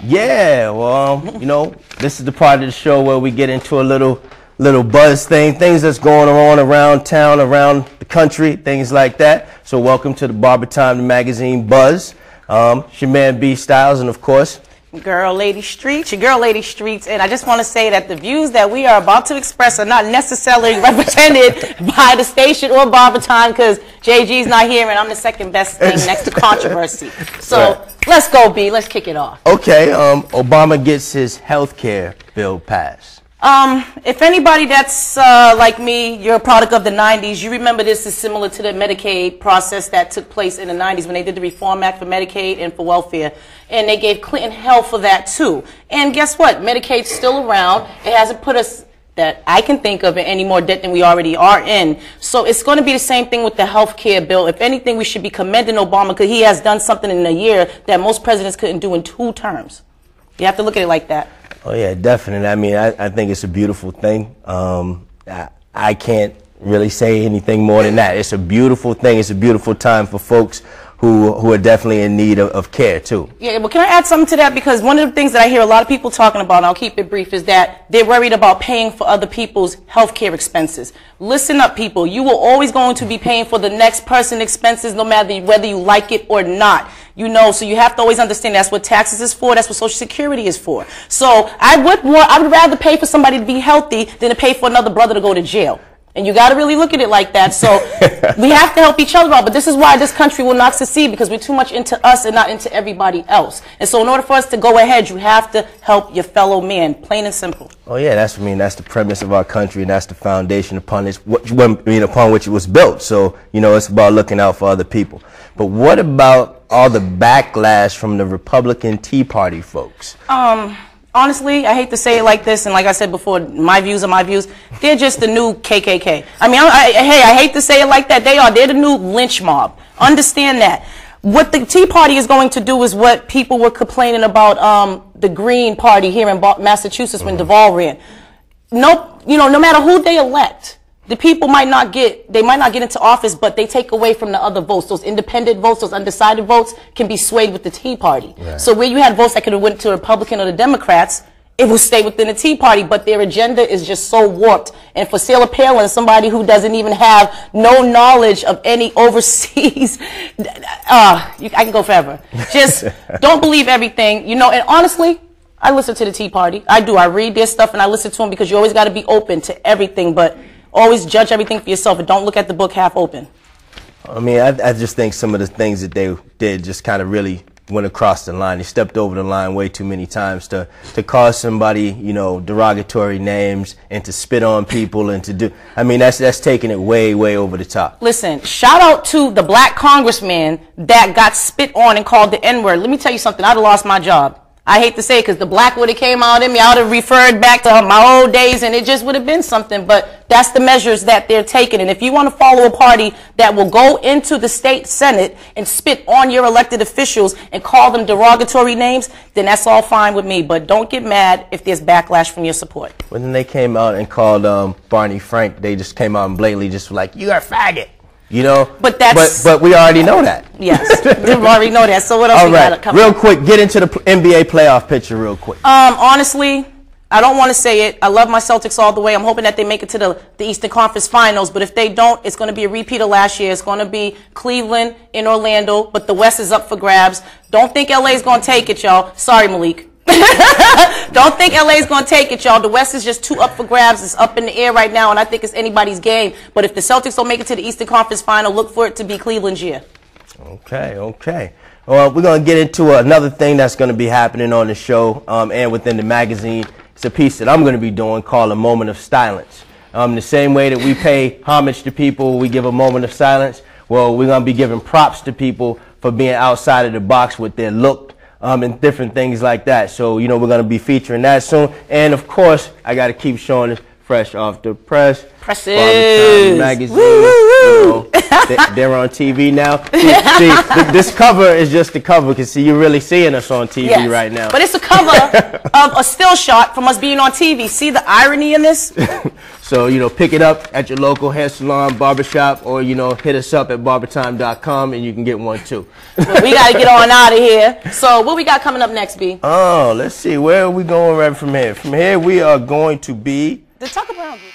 Yeah, well, you know, this is the part of the show where we get into a little buzz things that's going on around town, around the country, things like that. So welcome to the BarberTime the Magazine Buzz. It's your man B Styles, and of course, your girl Lady Streets, and I just want to say that the views that we are about to express are not necessarily represented by the station or BarberTime, because JG's not here and I'm the second best thing next to controversy. So let's go, B. Let's kick it off. Okay, Obama gets his health care bill passed. If anybody that's like me, you're a product of the 90s, you remember this is similar to the Medicaid process that took place in the 90s when they did the Reform Act for Medicaid and for welfare. And they gave Clinton hell for that too. And guess what? Medicaid's still around. It hasn't put us, that I can think of, in any more debt than we already are in. So it's going to be the same thing with the health care bill. If anything, we should be commending Obama because he has done something in a year that most presidents couldn't do in 2 terms. You have to look at it like that. Oh yeah, definitely. I mean, I think it's a beautiful thing. I can't really say anything more than that. It's a beautiful thing. It's a beautiful time for folks who are definitely in need of care too. Yeah, well, can I add something to that? Because one of the things that I hear a lot of people talking about, and I'll keep it brief, is that they're worried about paying for other people's health care expenses. Listen up, people. You are always going to be paying for the next person's expenses, no matter whether you like it or not. You know, so you have to always understand that's what taxes is for, that's what Social Security is for. So I would rather pay for somebody to be healthy than to pay for another brother to go to jail. And you got to really look at it like that. So we have to help each other out. But this is why this country will not succeed, because we're too much into us and not into everybody else. And so in order for us to go ahead, you have to help your fellow man, plain and simple. Oh yeah, that's the premise of our country, and that's the foundation upon which it was built. So you know, it's about looking out for other people. But what about all the backlash from the Republican Tea Party folks? Honestly, I hate to say it like this, and like I said before, my views are my views. They're just the new KKK. I mean, I hate to say it like that. They're the new lynch mob. Understand that. What the Tea Party is going to do is what people were complaining about the Green Party here in Massachusetts when Duvall ran. No matter who they elect, the people might not get into office, but they take away from the other votes. Those independent votes, those undecided votes can be swayed with the Tea Party. Right. So where you had votes that could have went to the Republican or the Democrats, it will stay within the Tea Party, but their agenda is just so warped. And for Sarah Palin, somebody who doesn't even have no knowledge of any overseas, I can go forever. Just don't believe everything, you know. And honestly, I listen to the Tea Party. I do. I read their stuff and I listen to them, because you always got to be open to everything, but always judge everything for yourself and don't look at the book half open. I mean, I just think some of the things that they did just kind of really went across the line. They stepped over the line way too many times to call somebody, you know, derogatory names and to spit on people and to do, I mean, that's taking it way over the top. Listen, shout out to the black congressman that got spit on and called the N-word. Let me tell you something, I'd have lost my job. I hate to say it, because the black would have came out in me. I would have referred back to my old days, and it just would have been something. But that's the measures that they're taking. And if you want to follow a party that will go into the state senate and spit on your elected officials and call them derogatory names, then that's all fine with me. But don't get mad if there's backlash from your support. When they came out and called Barney Frank, they just came out and blatantly just were like, "You're a faggot." You know, but we already know that. Yes, we already know that. So what else? All right, real quick, get into the NBA playoff picture real quick. Honestly, I don't want to say it. I love my Celtics all the way. I'm hoping that they make it to the Eastern Conference Finals. But if they don't, it's going to be a repeat of last year. It's going to be Cleveland in Orlando, but the West is up for grabs. Don't think LA is going to take it, y'all. Sorry, Malik. Don't think LA is going to take it, y'all. The West is just too up for grabs. It's up in the air right now, and I think it's anybody's game. But if the Celtics don't make it to the Eastern Conference Final, look for it to be Cleveland's year. Okay. Well, we're going to get into another thing that's going to be happening on the show and within the magazine. It's a piece that I'm going to be doing called A Moment of Silence. The same way that we pay homage to people, we give a moment of silence. Well, we're going to be giving props to people for being outside of the box with their look. And different things like that. So, you know, we're going to be featuring that soon. And, of course, I got to keep showing it fresh off the press. Presses. BarberTime the Magazine. You know, They're on TV now. See, this cover is just the cover, because see, you're really seeing us on TV right now. But it's a cover of a still shot from us being on TV. See the irony in this? So, you know, pick it up at your local hair salon, barbershop, or, you know, hit us up at BarberTime.com and you can get one too. Well, we got to get on out of here. So what we got coming up next, B? Oh, let's see. Where are we going right from here? From here, we are going to be... The Tucker Brown Group.